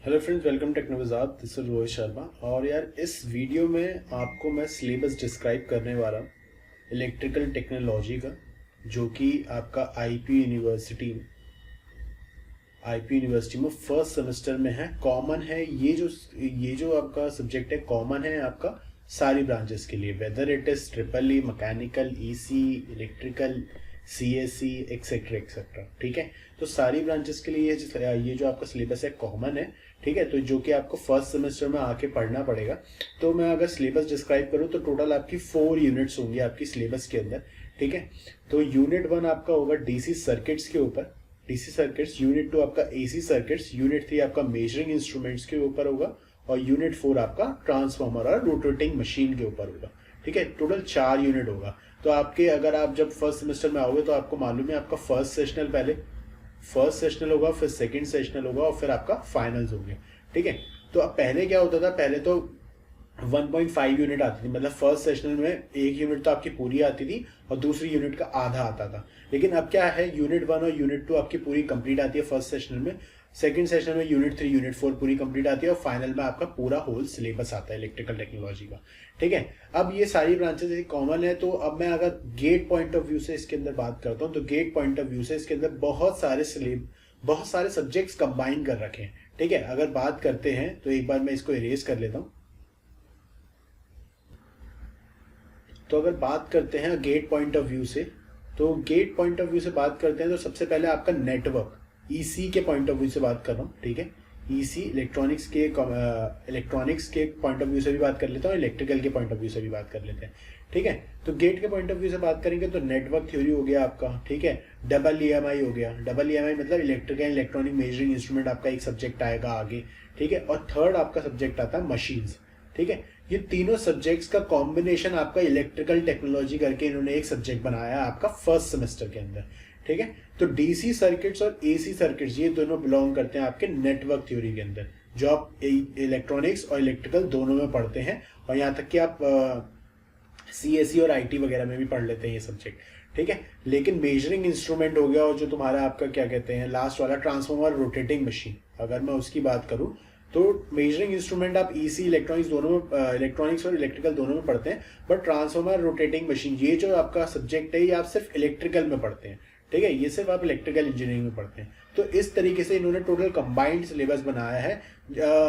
Hello friends, welcome टेक्नोविज़ात। This is Rohit Sharma. और यार इस वीडियो में आपको मैं सिलेबस डिस्क्राइब करने वाला हूँ इलेक्ट्रिकल टेक्नोलॉजी का, जो कि आपका आईपी यूनिवर्सिटी में फर्स्ट सेमेस्टर में है। कॉमन है ये जो आपका सब्जेक्ट है, कॉमन है आपका सारी ब्रांचेस के लिए, whether it is triple E, mechanical, EC, electrical, CSC, etcetera etcetera. ठीक है, तो सारी ब्रांचेस के लिए ये जो आपका सिलेबस है कॉमन है। ठीक है, तो जो कि आपको फर्स्ट सेमेस्टर में आके पढ़ना पड़ेगा। तो मैं अगर सिलेबस डिस्क्राइब करूँ तो टोटल आपकी 4 यूनिट्स होंगी आपकी सिलेबस के अंदर। ठीक है, तो यूनिट 1 आपका होगा डीसी सर्किट्स के ऊपर, डीसी सर्किट्स। यूनिट 2 आपका एसी सर्किट्स। यूनिट 3 आपका मेजरिंग इंस्ट्रूमेंट्स के ऊपर होगा। और यूनिट 4 आपका ट्रांसफार्मर और रोटेटिंग मशीन के ऊपर होगा। ठीक है, टोटल 4 यूनिट होगा। तो आपके अगर आप जब फर्स्ट सेमेस्टर में आओगे तो आपको मालूम है आपका फर्स्ट सेशनल होगा, फिर सेकंड सेशनल होगा और फिर आपका फाइनल्स होंगे। ठीक है, तो अब पहले क्या होता था, पहले तो 1.5 यूनिट आती थी, मतलब फर्स्ट सेशनल में एक यूनिट तो आपकी पूरी आती थी और दूसरी यूनिट का आधा आता था। लेकिन अब क्या है, यूनिट 1 और यूनिट 2 आपकी पूरी कंप्लीट आती है फर्स्ट सेशनल में। सेकंड सेशन में यूनिट 3 यूनिट 4 पूरी कंप्लीट आती है और फाइनल में आपका पूरा होल सिलेबस आता है इलेक्ट्रिकल टेक्नोलॉजी का। ठीक है, अब ये सारी ब्रांचेस कॉमन है। तो अब मैं अगर गेट पॉइंट ऑफ व्यू से इसके अंदर बात करता हूँ तो गेट पॉइंट ऑफ व्यू से इसके अंदर बहुत सारे सब्जेक्ट्स कंबाइन कर रखे हैं। ठीक है, अगर बात करते हैं तो एक बार मैं इसको इरेज कर लेता हूँ। तो अगर बात करते हैं गेट पॉइंट ऑफ व्यू से, तो गेट पॉइंट ऑफ व्यू से बात करते हैं तो सबसे पहले आपका नेटवर्क, ईसी के पॉइंट ऑफ व्यू से बात कर रहा हूँ। ठीक है, ईसी इलेक्ट्रॉनिक्स के पॉइंट ऑफ व्यू से भी बात कर लेता हूँ, इलेक्ट्रिकल के पॉइंट ऑफ व्यू से भी बात कर लेते हैं। ठीक है, तो गेट के पॉइंट ऑफ व्यू से बात करेंगे तो नेटवर्क थ्योरी हो गया आपका। ठीक है, डबल ईएमआई हो गया। डबल ईएमआई मतलब इलेक्ट्रिकल इलेक्ट्रॉनिक मेजरिंग इंस्ट्रूमेंट आपका एक सब्जेक्ट आएगा आगे। ठीक है, और थर्ड आपका सब्जेक्ट आता है मशीन्स। ठीक है, ये तीनों सब्जेक्ट्स का कॉम्बिनेशन आपका इलेक्ट्रिकल टेक्नोलॉजी करके इन्होंने एक सब्जेक्ट बनाया है आपका फर्स्ट सेमेस्टर के अंदर। ठीक है, तो डीसी सर्किट्स और एसी सर्किट्स ये दोनों बिलोंग करते हैं आपके नेटवर्क थ्योरी के अंदर, जो आप इलेक्ट्रॉनिक्स और इलेक्ट्रिकल दोनों में पढ़ते हैं। और यहाँ तक कि आप सीएससी और आईटी वगैरह में भी पढ़ लेते हैं ये सब्जेक्ट। ठीक है, लेकिन मेजरिंग इंस्ट्रूमेंट हो गया और जो तुम्हारा आपका क्या कहते हैं लास्ट वाला ट्रांसफॉर्मर रोटेटिंग मशीन, अगर मैं उसकी बात करूँ तो मेजरिंग इंस्ट्रूमेंट आप ईसी इलेक्ट्रॉनिक्स इलेक्ट्रॉनिक्स और इलेक्ट्रिकल दोनों में पढ़ते हैं। बट ट्रांसफॉर्मर रोटेटिंग मशीन ये जो आपका सब्जेक्ट है ये आप सिर्फ इलेक्ट्रिकल में पढ़ते हैं। ठीक है, ये सिर्फ आप इलेक्ट्रिकल इंजीनियरिंग में पढ़ते हैं। तो इस तरीके से इन्होंने टोटल कंबाइंड सिलेबस बनाया है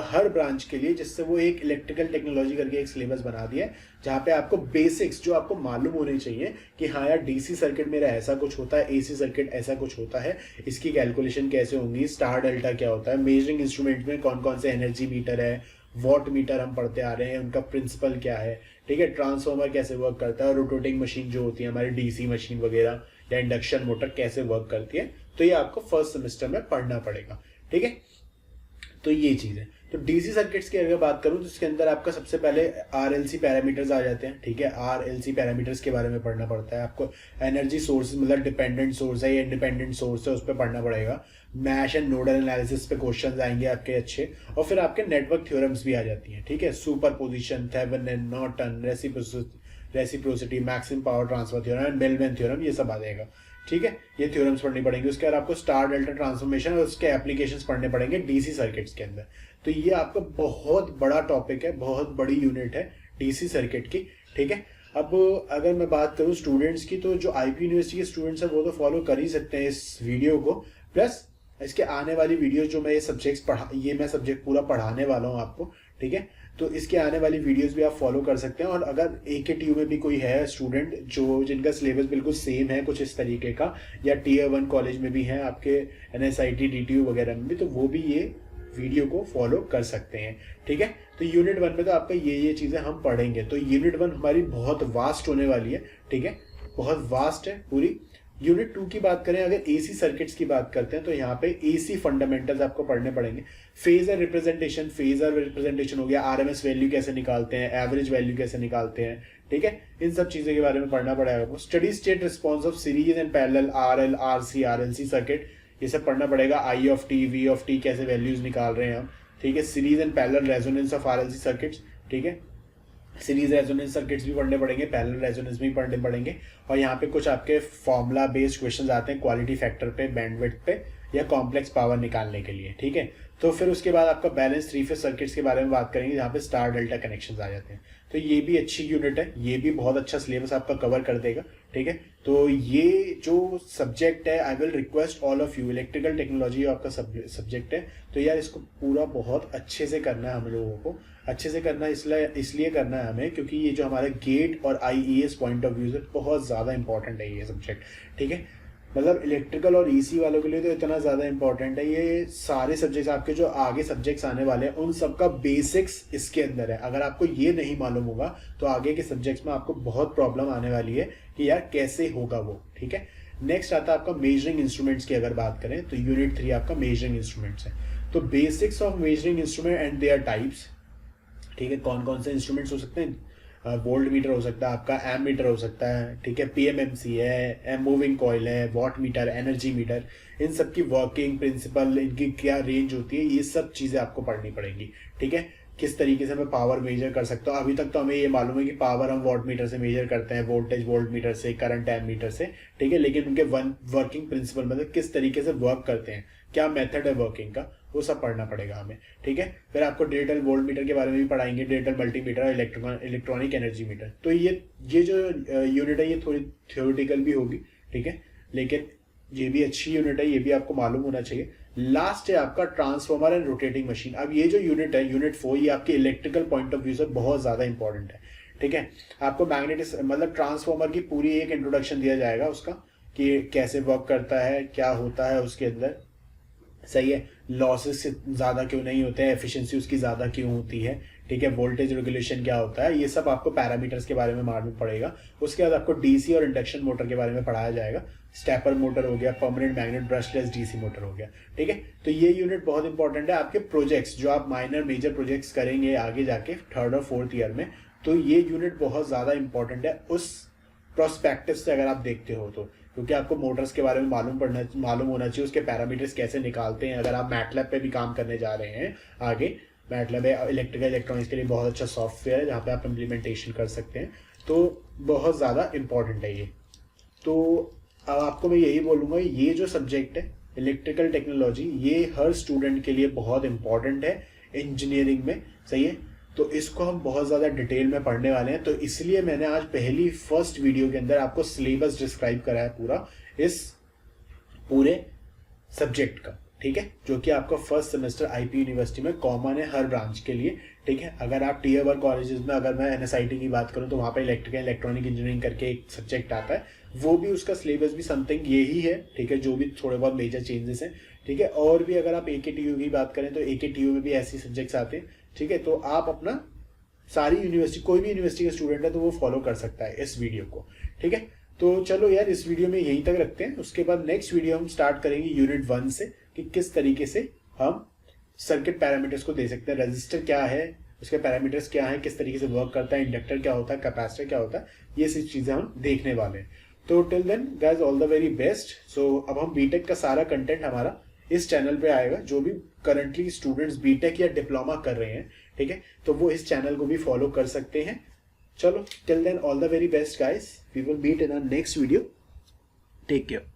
हर ब्रांच के लिए, जिससे वो एक इलेक्ट्रिकल टेक्नोलॉजी करके एक सिलेबस बना दिया है, जहाँ पे आपको बेसिक्स जो आपको मालूम होने चाहिए कि हाँ यार डीसी सर्किट मेरा ऐसा कुछ होता है, एसी सर्किट ऐसा कुछ होता है, इसकी कैलकुलेशन कैसे होंगी, स्टार डेल्टा क्या होता है, मेजरिंग इंस्ट्रूमेंट में कौन कौन से एनर्जी मीटर है, वॉट मीटर हम पढ़ते आ रहे हैं, उनका प्रिंसिपल क्या है। ठीक है, ट्रांसफॉर्मर कैसे वर्क करता है, रोटेटिंग मशीन जो होती है हमारी डीसी मशीन वगैरह या इंडक्शन मोटर कैसे वर्क करती है, तो ये आपको फर्स्ट सेमेस्टर में पढ़ना पड़ेगा। ठीक है, तो ये चीज है। तो डीसी सर्किट्स की अगर बात करूं तो इसके अंदर आपका सबसे पहले आरएलसी पैरामीटर्स आ जाते हैं। ठीक है, आरएलसी पैरामीटर्स के बारे में पढ़ना पड़ता है आपको। एनर्जी सोर्स मतलब डिपेंडेंट सोर्स है या इंडिपेंडेंट सोर्स है, उस पर पढ़ना पड़ेगा। मैश एंड नोडल एनालिसिस पे क्वेश्चंस आएंगे आपके अच्छे। और फिर आपके नेटवर्क थ्योरम्स भी आ जाती हैं। ठीक है, super position, Thevenin, Norton, reciprocity, maximum power transfer theorem and bellman theorem, ये सब आ जाएगा। ठीक है, ये थ्योरम्स पढ़नी पड़ेंगे। उसके बाद आपको स्टार डेल्टा ट्रांसफॉर्मेशन और उसके एप्लीकेशंस पढ़ने पड़ेंगे डीसी सर्किट्स के अंदर। तो ये आपका बहुत बड़ा टॉपिक है, बहुत बड़ी यूनिट है डीसी सर्किट की। ठीक है, अब अगर मैं बात करूं स्टूडेंट्स की, तो जो आईपी यूनिवर्सिटी के स्टूडेंट्स हैं वो तो फॉलो कर ही सकते हैं इस वीडियो को। प्लस इसके आने वाली वीडियो जो मैं ये सब्जेक्ट पूरा पढ़ाने वाला हूँ आपको। ठीक है, तो इसके आने वाली वीडियोस भी आप फॉलो कर सकते हैं। और अगर AKTU में भी कोई है स्टूडेंट जिनका सिलेबस बिल्कुल सेम है कुछ इस तरीके का, या Tier 1 कॉलेज में भी है आपके NSIT DTU वगैरह में भी, तो वो भी ये वीडियो को फॉलो कर सकते हैं। ठीक है, तो यूनिट 1 में तो आपका ये चीज़ें हम पढ़ेंगे। तो यूनिट 1 हमारी बहुत वास्ट होने वाली है। ठीक है, बहुत वास्ट है पूरी। यूनिट 2 की बात करें, अगर एसी सर्किट्स की बात करते हैं तो यहाँ पे एसी फंडामेंटल्स आपको पढ़ने पड़ेंगे। फेजर रिप्रेजेंटेशन हो गया, आरएमएस वैल्यू कैसे निकालते हैं, एवरेज वैल्यू कैसे निकालते हैं। ठीक है, इन सब चीजों के बारे में पढ़ना पड़ेगा आपको। Steady state response of series and parallel RL RC RLC circuit, ये सब पढ़ना पड़ेगा। I(t), V(t) कैसे वैल्यूज निकाल रहे हैं हम। ठीक है, series and parallel resonance of RLC circuits. ठीक है, सीरीज रेजोनेंस सर्किट्स भी पढ़ने पड़ेंगे, पैरेलल रेजोनेंस भी पढ़ने पड़ेंगे। और यहाँ पे कुछ आपके फॉर्मूला बेस्ड क्वेश्चंस आते हैं क्वालिटी फैक्टर पे, बैंडविड्थ पे, या कॉम्प्लेक्स पावर निकालने के लिए, ठीक है। तो फिर उसके बाद आपका बैलेंस 3 फेज सर्किट्स के बारे में बात करेंगे, जहाँ पे स्टार डेल्टा कनेक्शंस आ जाते हैं। तो ये भी अच्छी यूनिट है, ये भी बहुत अच्छा सिलेबस आपका कवर कर देगा, ठीक है। तो ये जो सब्जेक्ट है, I will request all of you, electrical technology आपका सब्जेक्ट है, तो यार इसको पूरा बहुत अच्छे से करना है हम लोगों को। अच्छे से करना इसलिए करना है हमें, क्योंकि ये जो हमारा गेट और आईईएस पॉइंट ऑफ व्यू से बहुत ज़्यादा इंपॉर्टेंट है ये सब्जेक्ट, ठीक है। मतलब इलेक्ट्रिकल और ईसी वालों के लिए तो इतना ज़्यादा इंपॉर्टेंट है। ये सारे सब्जेक्ट्स आपके जो आगे सब्जेक्ट्स आने वाले हैं, उन सब का बेसिक्स इसके अंदर है। अगर आपको ये नहीं मालूम होगा तो आगे के सब्जेक्ट्स में आपको बहुत प्रॉब्लम आने वाली है कि यार कैसे होगा वो, ठीक है। नेक्स्ट आता है आपका मेजरिंग इंस्ट्रूमेंट्स की अगर बात करें तो यूनिट 3 आपका मेजरिंग इंस्ट्रूमेंट्स है। तो basics of measuring instrument and there types, ठीक है। कौन कौन से इंस्ट्रूमेंट्स हो सकते हैं? वोल्ट मीटर हो सकता है आपका, एम मीटर हो सकता है, ठीक है, पीएमएमसी है, मूविंग कॉइल है, वॉट मीटर, एनर्जी मीटर, इन सब की वर्किंग प्रिंसिपल, इनकी क्या रेंज होती है, ये सब चीज़ें आपको पढ़नी पड़ेंगी, ठीक है। किस तरीके से मैं पावर मेजर कर सकता हूँ। अभी तक तो हमें ये मालूम है कि पावर हम वॉट मीटर से मेजर करते हैं, वोल्टेज वोल्ट मीटर से, करंट एम मीटर से, ठीक है। लेकिन उनके वर्किंग प्रिंसिपल मतलब किस तरीके से वर्क करते हैं, क्या मेथड है वर्किंग का, वो सब पढ़ना पड़ेगा हमें, ठीक है। फिर आपको डिजिटल वोल्ट मीटर के बारे में भी पढ़ाएंगे, digital multimeter, electronic energy meter. तो ये जो यूनिट है ये थोड़ी थ्योरेटिकल भी होगी, ठीक है, लेकिन ये भी अच्छी यूनिट है, ये भी आपको मालूम होना चाहिए। लास्ट है आपका ट्रांसफॉर्मर एंड रोटेटिंग मशीन। अब ये जो यूनिट है, यूनिट 4, ये आपके इलेक्ट्रिकल पॉइंट ऑफ व्यू से बहुत ज्यादा इंपॉर्टेंट है, ठीक है। आपको मैग्नेटिक मतलब ट्रांसफॉर्मर की पूरी एक इंट्रोडक्शन दिया जाएगा उसका, कि कैसे वर्क करता है, क्या होता है उसके अंदर, सही है, लॉसेस ज़्यादा क्यों नहीं होते हैं, एफिशिएंसी उसकी ज़्यादा क्यों होती है, ठीक है, वोल्टेज रेगुलेशन क्या होता है, ये सब आपको पैरामीटर्स के बारे में मालूम पड़ेगा। उसके बाद आपको डीसी और इंडक्शन मोटर के बारे में पढ़ाया जाएगा। स्टेपर मोटर हो गया, permanent magnet brushless DC motor हो गया, ठीक है। तो ये यूनिट बहुत इंपॉर्टेंट है आपके प्रोजेक्ट्स, जो आप माइनर मेजर प्रोजेक्ट्स करेंगे आगे जाके 3rd और 4th ईयर में, तो ये यूनिट बहुत ज़्यादा इंपॉर्टेंट है उस प्रोस्पेक्टिव से अगर आप देखते हो तो, क्योंकि आपको मोटर्स के बारे में मालूम होना चाहिए, उसके पैरामीटर्स कैसे निकालते हैं। अगर आप मैटलैब पे भी काम करने जा रहे हैं आगे, मैटलैब इलेक्ट्रिकल इलेक्ट्रॉनिक्स के लिए बहुत अच्छा सॉफ्टवेयर है जहाँ पे आप इम्प्लीमेंटेशन कर सकते हैं। तो बहुत ज़्यादा इंपॉर्टेंट है ये। तो अब आपको मैं यही बोलूँगा, ये जो सब्जेक्ट है इलेक्ट्रिकल टेक्नोलॉजी, ये हर स्टूडेंट के लिए बहुत इंपॉर्टेंट है इंजीनियरिंग में, सही है। तो इसको हम बहुत ज़्यादा डिटेल में पढ़ने वाले हैं, तो इसलिए मैंने आज फर्स्ट वीडियो के अंदर आपको सिलेबस डिस्क्राइब करा है पूरा इस पूरे सब्जेक्ट का, ठीक है, जो कि आपका फर्स्ट सेमेस्टर आईपी यूनिवर्सिटी में कॉमन है हर ब्रांच के लिए, ठीक है। अगर आप टियर 1 कॉलेजेस में, अगर मैं एनएसआईटी की बात करूं तो वहाँ पे इलेक्ट्रिकल इलेक्ट्रॉनिक इंजीनियरिंग करके एक सब्जेक्ट आता है, वो भी उसका सिलेबस भी समथिंग यही है, ठीक है, जो भी थोड़े बहुत मेजर चेंजेस हैं, ठीक है। और भी अगर आप एकेटीयू की बात करें तो एकेटीयू में भी ऐसी सब्जेक्ट्स आते हैं, ठीक है। तो आप अपना सारी यूनिवर्सिटी, कोई भी यूनिवर्सिटी का स्टूडेंट है तो वो फॉलो कर सकता है इस वीडियो को, ठीक है। तो चलो यार, इस वीडियो में यहीं तक रखते हैं। उसके बाद नेक्स्ट वीडियो हम स्टार्ट करेंगे यूनिट 1 से, कि किस तरीके से हम सर्किट पैरामीटर्स को दे सकते हैं, रजिस्टर क्या है, उसके पैरामीटर्स क्या है, किस तरीके से वर्क करता है, इंडक्टर क्या होता है, कैपेसिटर क्या होता है, ये सब चीजें हम देखने वाले हैं। तो till then guys, all the very best. So अब हम बीटेक का सारा कंटेंट हमारा इस चैनल पे आएगा, जो भी करंटली स्टूडेंट्स बीटेक या डिप्लोमा कर रहे हैं, ठीक है, तो वो इस चैनल को भी फॉलो कर सकते हैं। चलो till then, all the very best guys, we will meet in our next video, take care.